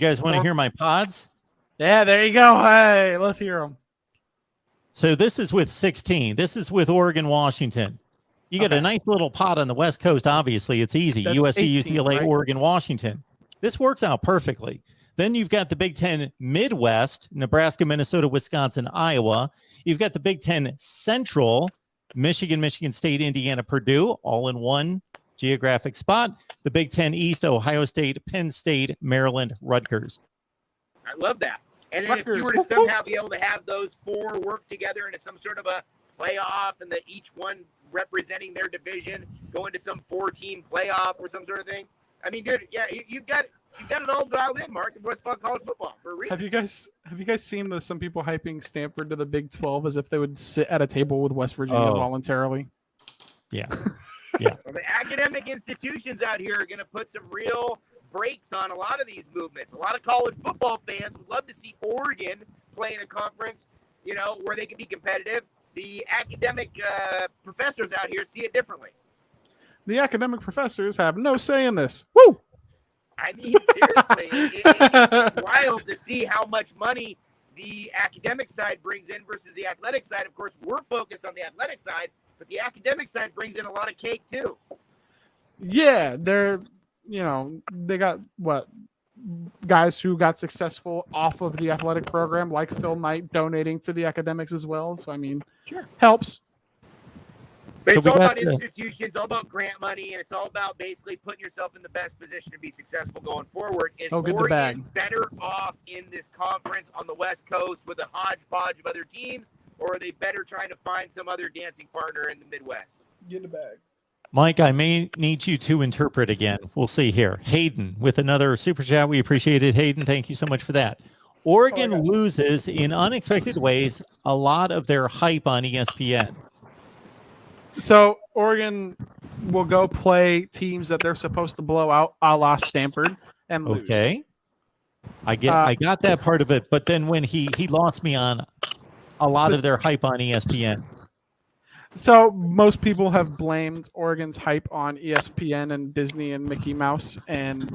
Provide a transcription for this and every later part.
guys want to hear my pods? Yeah, there you go. Hey, let's hear them. So this is with 16. This is with Oregon, Washington. You get a nice little pot on the West Coast. Obviously, it's easy. That's USC, 18, UCLA, right? Oregon, Washington. This works out perfectly. Then you've got the Big Ten Midwest, Nebraska, Minnesota, Wisconsin, Iowa. You've got the Big Ten Central, Michigan, Michigan State, Indiana, Purdue, all in one geographic spot. The Big Ten East, Ohio State, Penn State, Maryland, Rutgers. I love that. And then if you were to somehow be able to have those four work together into some sort of a playoff and that each one representing their division go into some 4-team playoff or some sort of thing. I mean, dude, yeah, you've got it all dialed in, Mark. What's fuck college football for a reason. Have you guys seen some people hyping Stanford to the Big 12 as if they would sit at a table with West Virginia voluntarily? Yeah. Yeah. Well, the academic institutions out here are going to put some real brakes on a lot of these movements. A lot of college football fans would love to see Oregon play in a conference, where they can be competitive. The academic professors out here see it differently. The academic professors have no say in this. Woo! I mean, seriously, it's wild to see how much money the academic side brings in versus the athletic side. Of course, we're focused on the athletic side, but the academic side brings in a lot of cake too. Yeah, they got guys who got successful off of the athletic program, like Phil Knight, donating to the academics as well. So, I mean, sure, helps. But it's all about institutions, all about grant money, and it's all about basically putting yourself in the best position to be successful going forward. Is Oregon better off in this conference on the West Coast with a hodgepodge of other teams, or are they better trying to find some other dancing partner in the Midwest? Get in the bag. Mike, I may need you to interpret again. We'll see here. Hayden with another super chat. We appreciate it, Hayden. Thank you so much for that. Oregon loses in unexpected ways a lot of their hype on ESPN. So Oregon will go play teams that they're supposed to blow out, a la Stanford, and lose. Okay. I got that part of it, but then when he lost me on a lot of their hype on ESPN. So most people have blamed Oregon's hype on ESPN and Disney and Mickey Mouse and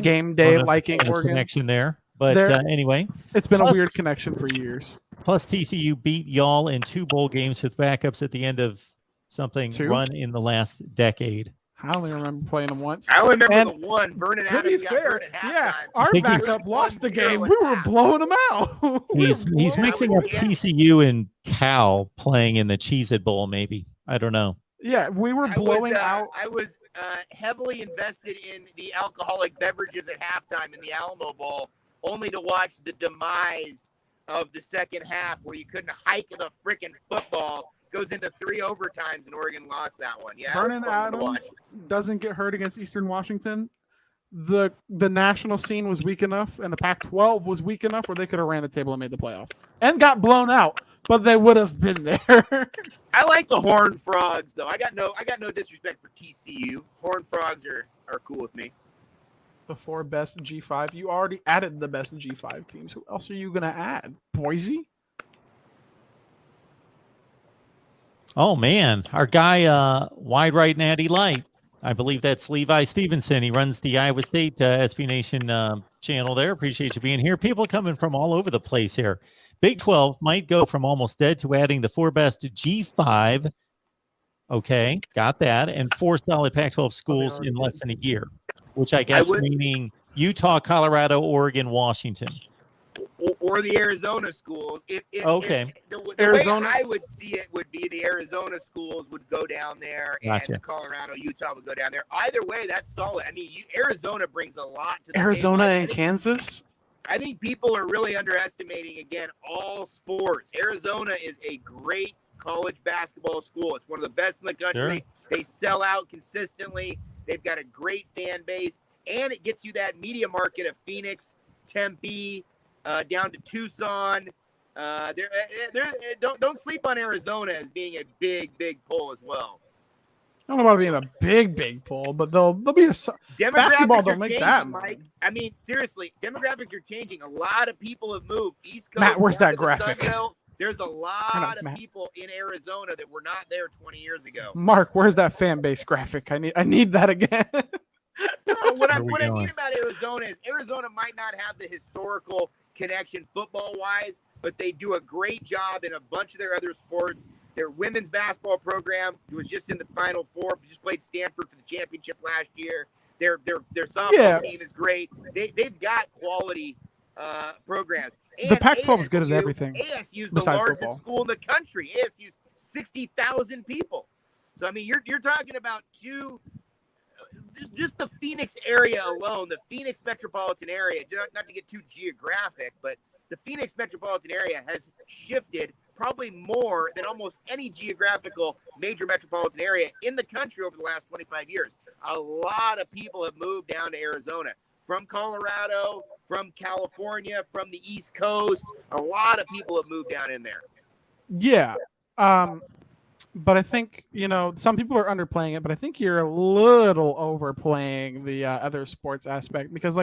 game day liking Oregon. Connection there. But anyway. It's been a weird connection for years. Plus TCU beat y'all in 2 bowl games with backups at the end of something run in the last decade. I only remember playing them once. I only remember the one. Vernon Adams got hurt at halftime. Yeah, our backup lost the game. We were blowing them out. He's mixing up TCU and Cal playing in the Cheez-It Bowl, maybe. I don't know. Yeah, we were blowing out. I was heavily invested in the alcoholic beverages at halftime in the Alamo Bowl, only to watch the demise of the second half where you couldn't hike the freaking football. Goes into 3 overtimes and Oregon lost that one. Yeah, Vernon Adams doesn't get hurt against Eastern Washington. The national scene was weak enough, and the Pac-12 was weak enough where they could have ran the table and made the playoff, and got blown out. But they would have been there. I like the Horned Frogs, though. I got no disrespect for TCU. Horned Frogs are cool with me. The 4 best G5. You already added the best G5 teams. Who else are you gonna add? Boise. Oh, man. Our guy, Wide Right Natty Light. I believe that's Levi Stevenson. He runs the Iowa State SB Nation channel there. Appreciate you being here. People coming from all over the place here. Big 12 might go from almost dead to adding the 4 best G5. Okay, got that. And 4 solid Pac-12 schools in less than a year, which I guess meaning Utah, Colorado, Oregon, Washington. Or the Arizona schools. The Arizona. way I would see it would be the Arizona schools would go down there, and the Colorado, Utah would go down there. Either way, that's solid. I mean, Arizona brings a lot to the Arizona table. and Kansas. I think people are really underestimating, again, all sports. Arizona is a great college basketball school. It's one of the best in the country. Sure. They sell out consistently. They've got a great fan base, and it gets you that media market of Phoenix, Tempe, down to Tucson. Don't sleep on Arizona as being a big pull as well. I don't know about being a big pull, but they'll be a basketball. Don't make that, Mike. I mean, seriously, demographics are changing. A lot of people have moved East Coast. Matt, where's that graphic? There's a lot of people in Arizona that were not there 20 years ago. Mark, where's that fan base graphic? I need that again. what I Where we mean going? about Arizona is Arizona might not have the historical connection football-wise, but they do a great job in a bunch of their other sports. Their women's basketball program was just in the Final Four. Just played Stanford for the championship last year. Their softball team is great. They've got quality programs. And The Pac-12 is good at everything. ASU's the largest school in the country. ASU's 60,000 people. So I mean, you're talking about just the Phoenix area alone, the Phoenix metropolitan area. Not to get too geographic, but the Phoenix metropolitan area has shifted probably more than almost any geographical major metropolitan area in the country over the last 25 years. A lot of people have moved down to Arizona from Colorado, from California, from the East Coast. A lot of people have moved down in there. Yeah. But I think, some people are underplaying it, but I think you're a little overplaying the other sports aspect because,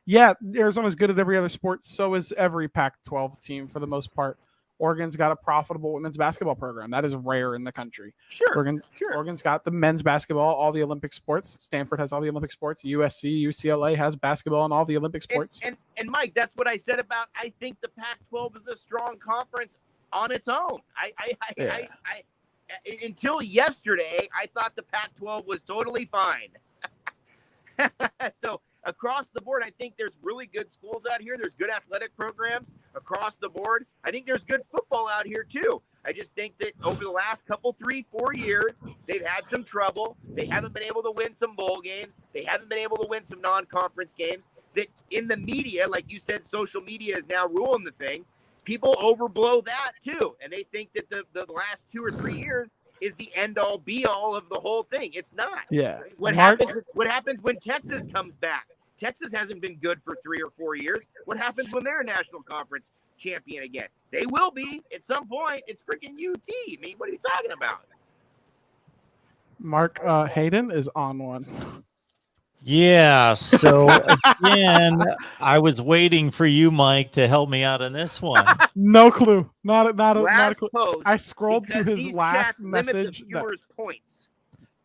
Arizona's good at every other sport. So is every Pac-12 team for the most part. Oregon's got a profitable women's basketball program. That is rare in the country. Sure. Oregon's got the men's basketball, all the Olympic sports. Stanford has all the Olympic sports. USC, UCLA has basketball and all the Olympic sports. And Mike, that's what I said about I think the Pac-12 is a strong conference on its own. Until yesterday, I thought the Pac-12 was totally fine. So across the board, I think there's really good schools out here. There's good athletic programs across the board. I think there's good football out here too. I just think that over the last 3-4 years, they've had some trouble. They haven't been able to win some bowl games. They haven't been able to win some non-conference games. That in the media, like you said, social media is now ruling the thing. People overblow that too. And they think that the last 2 or 3 years is the end all be all of the whole thing. It's not. Yeah. What happens when Texas comes back? Texas hasn't been good for 3 or 4 years. What happens when they're a national conference champion again? They will be at some point. It's freaking UT. I mean, what are you talking about? Mark Hayden is on one. Yeah. So again, I was waiting for you, Mike, to help me out on this one. No clue. Not a clue. Post, I scrolled to his last message. Points.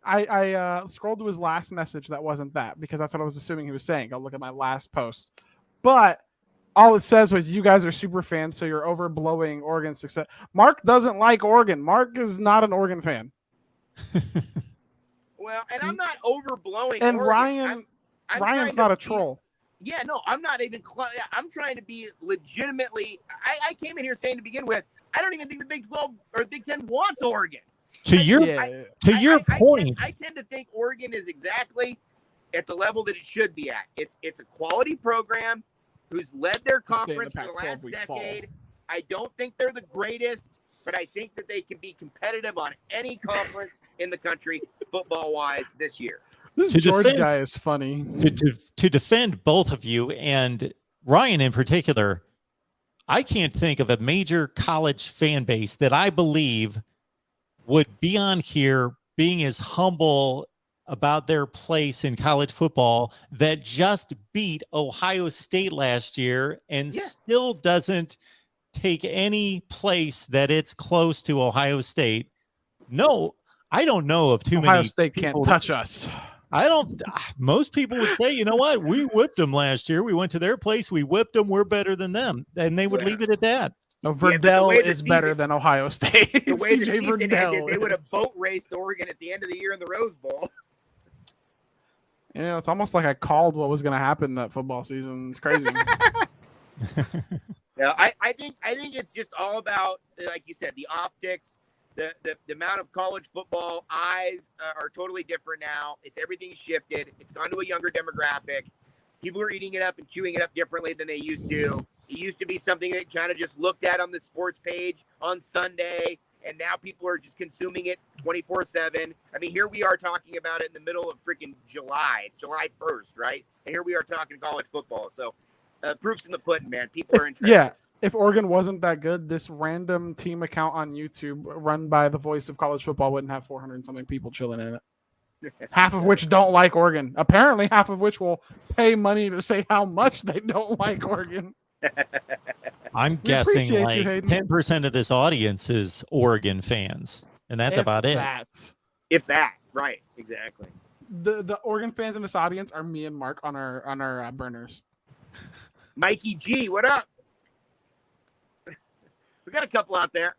I scrolled to his last message that wasn't that because that's what I was assuming he was saying. I'll look at my last post. But all it says was you guys are super fans, so you're overblowing Oregon's success. Mark doesn't like Oregon. Mark is not an Oregon fan. Well, and I'm not overblowing. And Oregon. Ryan's not a troll. Yeah, no, I'm not even. I'm trying to be legitimately. I came in here saying to begin with, I don't even think the Big 12 or the Big 10 wants Oregon. To your point, I tend to think Oregon is exactly at the level that it should be at. It's a quality program who's led their conference for the last decade. I don't think they're the greatest, but I think that they can be competitive on any conference in the country, football-wise, this year. This George guy is funny. To defend both of you, and Ryan in particular, I can't think of a major college fan base that I believe would be on here being as humble about their place in college football that just beat Ohio State last year and still doesn't take any place that it's close to Ohio State. No, I don't know of too many. Ohio State can't touch us. Most people would say, you know what? We whipped them last year. We went to their place. We whipped them. We're better than them. And they would leave it at that. No, Verdell is better than Ohio State. The way the season ended, they would have boat raced Oregon at the end of the year in the Rose Bowl. It's almost like I called what was going to happen that football season. It's crazy. Yeah, I think it's just all about, like you said, the optics. The amount of college football eyes are totally different now. Everything's shifted. It's gone to a younger demographic. People are eating it up and chewing it up differently than they used to. It used to be something that kind of just looked at on the sports page on Sunday, and now people are just consuming it 24/7. I mean, here we are talking about it in the middle of freaking July. It's July 1st, right? And here we are talking college football. So proof's in the pudding, man. People are interested. Yeah. If Oregon wasn't that good, this random team account on YouTube run by the voice of college football wouldn't have 400 and something people chilling in it. Half of which don't like Oregon. Apparently, half of which will pay money to say how much they don't like Oregon. I'm guessing like 10% of this audience is Oregon fans, and that's about it. If that, right, exactly. the Oregon fans in this audience are me and Mark on our burners. Mikey G, what up? We got a couple out there.